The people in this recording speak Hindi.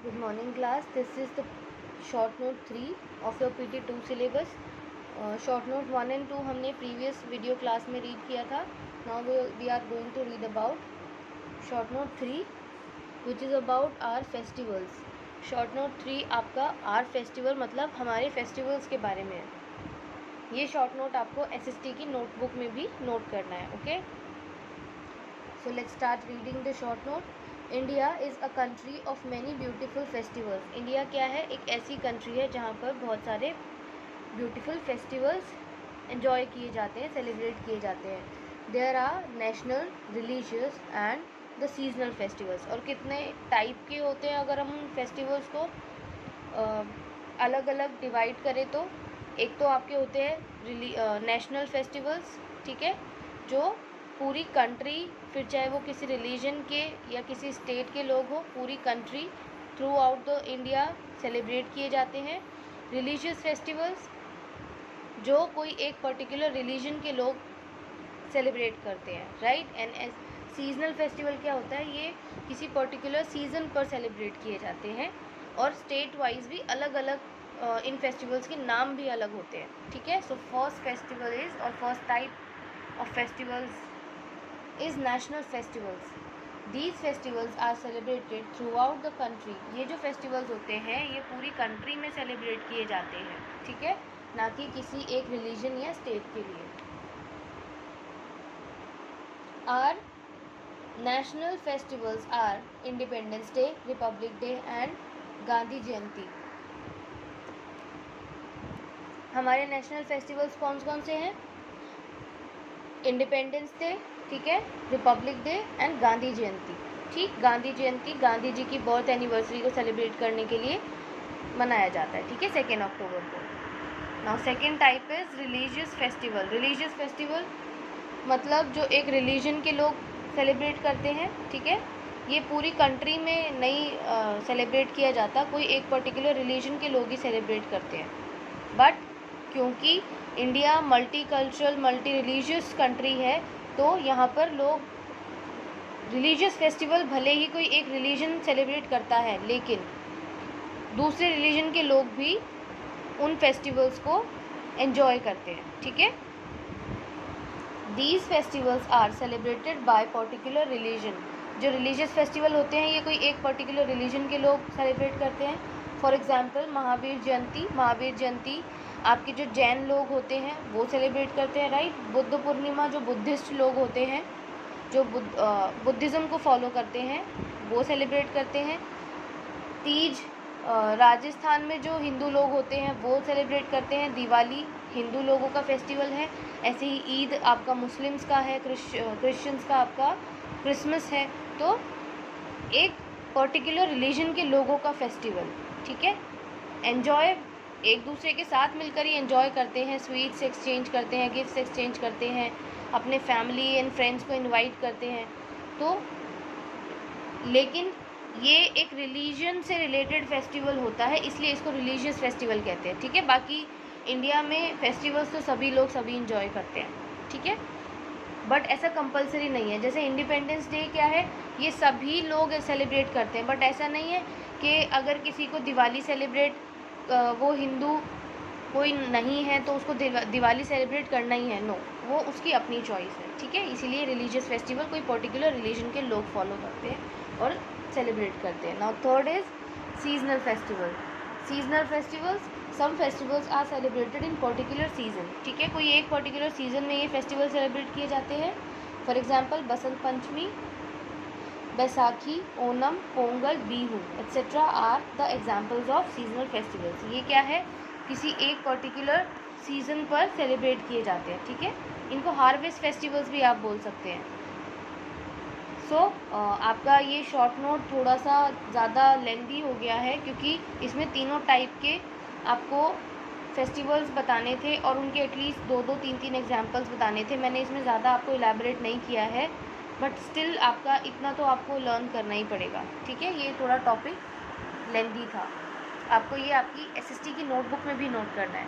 Good morning class. This is the short note 3 of your PT2 syllabus. Short note 1 and 2 हमने previous video class में read किया था. Now we are going to read about short note 3 which is about our festivals. Short note 3 आपका our festival मतलब हमारे festivals के बारे में है. ये short note आपको SST की notebook में भी note करना है. Okay? So let's start reading the short note. India is a country of many beautiful festivals. India क्या है? एक ऐसी कंट्री है जहाँ पर बहुत सारे ब्यूटीफुल फेस्टिवल्स एंजॉय किए जाते हैं, सेलिब्रेट किए जाते हैं. There are national, religious and the seasonal festivals. और कितने टाइप के होते हैं अगर हम फेस्टिवल्स को अलग अलग डिवाइड करें तो एक तो आपके होते हैं नेशनल फेस्टिवल्स, ठीक है, जो पूरी कंट्री, फिर चाहे वो किसी रिलीजन के या किसी स्टेट के लोग हो, पूरी country through out the India celebrate किए जाते हैं. रिलीजियस फेस्टिवल्स जो कोई एक पर्टिकुलर रिलीजन के लोग सेलिब्रेट करते हैं, राइट. एंड सीजनल फेस्टिवल क्या होता है? ये किसी पर्टिकुलर सीज़न पर सेलिब्रेट किए जाते हैं और स्टेट वाइज भी अलग अलग इन फेस्टिवल्स के नाम भी अलग होते हैं, ठीक है. सो फर्स्ट फेस्टिवल इज़ और first type of festivals is national festivals. These festivals are celebrated throughout the country. ये जो festivals होते हैं ये पूरी country में celebrate किए जाते हैं, ठीक है, ना कि किसी एक religion या state के लिए. Our national festivals are Independence Day, Republic Day and Gandhi जयंती. हमारे नेशनल फेस्टिवल्स कौन कौन से हैं? इंडिपेंडेंस डे, ठीक है, रिपब्लिक डे एंड गांधी जयंती. ठीक, गांधी जयंती गांधी जी की बर्थ एनिवर्सरी को सेलिब्रेट करने के लिए मनाया जाता है, ठीक है, 2 अक्टूबर को. Now second type is religious festival. Religious festival मतलब जो एक रिलीजन के लोग सेलिब्रेट करते हैं, ठीक है. ये पूरी कंट्री में नहीं सेलिब्रेट किया जाता, कोई एक पर्टिकुलर रिलीजन के लोग ही सेलिब्रेट करते हैं. बट क्योंकि India multi cultural, multi religious country है, तो यहाँ पर लोग रिलीजियस फेस्टिवल भले ही कोई एक रिलीजन सेलिब्रेट करता है, लेकिन दूसरे रिलीजन के लोग भी उन फेस्टिवल्स को एंजॉय करते हैं, ठीक है. These festivals are celebrated by particular religion. जो रिलीजियस फेस्टिवल होते हैं ये कोई एक पर्टिकुलर रिलीजन के लोग सेलिब्रेट करते हैं. For example Mahavir Jayanti. महावीर जयंती आपके जो जैन लोग होते हैं वो सेलिब्रेट करते हैं, राइट. बुद्ध पूर्णिमा जो बुद्धिस्ट लोग होते हैं, जो बुद्धिज़्म को फॉलो करते हैं, वो सेलिब्रेट करते हैं. तीज राजस्थान में जो हिंदू लोग होते हैं वो सेलिब्रेट करते हैं. दिवाली हिंदू लोगों का फेस्टिवल है. ऐसे ही ईद आपका मुस्लिम्स का है, क्रिश्चियंस का आपका क्रिसमस है. तो एक पर्टिकुलर रिलीजन के लोगों का फेस्टिवल, ठीक है. एन्जॉय एक दूसरे के साथ मिलकर ही एंजॉय करते हैं, स्वीट्स एक्सचेंज करते हैं, गिफ्ट्स एक्सचेंज करते हैं, अपने फैमिली एंड फ्रेंड्स को इनवाइट करते हैं. तो लेकिन ये एक रिलीजन से रिलेटेड फेस्टिवल होता है, इसलिए इसको रिलीजियस फेस्टिवल कहते हैं, ठीक है. बाकी इंडिया में फेस्टिवल्स तो सभी लोग सभी इंजॉय करते हैं, ठीक है, बट ऐसा कंपलसरी नहीं है. जैसे इंडिपेंडेंस डे क्या है, ये सभी लोग सेलिब्रेट करते हैं, बट ऐसा नहीं है कि अगर किसी को दिवाली सेलिब्रेट, वो हिंदू कोई नहीं है तो उसको दिवाली सेलिब्रेट करना ही है, नो, वो उसकी अपनी चॉइस है, ठीक है. इसीलिए रिलीजियस फेस्टिवल कोई पर्टिकुलर रिलीजन के लोग फॉलो करते हैं और सेलिब्रेट करते हैं. Now third is seasonal festival. Seasonal festivals, some festivals are celebrated in particular season, ठीक है. कोई एक पर्टिकुलर सीजन में ये फेस्टिवल सेलिब्रेट किए जाते हैं. For example Basant Panchami, Baisakhi, Onam, Pongal, Bihu etcetera are the examples of seasonal festivals. ये क्या है? किसी एक पर्टिकुलर सीजन पर सेलिब्रेट किए जाते हैं, ठीक है. इनको हार्वेस्ट फेस्टिवल्स भी आप बोल सकते हैं. सो आपका ये शॉर्ट नोट थोड़ा सा ज़्यादा लेंथी हो गया है क्योंकि इसमें तीनों टाइप के आपको फेस्टिवल्स बताने थे और उनके एटलीस्ट 2-3 एग्जाम्पल्स बताने थे. मैंने इसमें ज़्यादा आपको इलेबोरेट नहीं किया है, बट स्टिल आपका इतना तो आपको लर्न करना ही पड़ेगा, ठीक है. ये थोड़ा टॉपिक लेंथी था, आपको ये आपकी SST की नोटबुक में भी नोट करना है.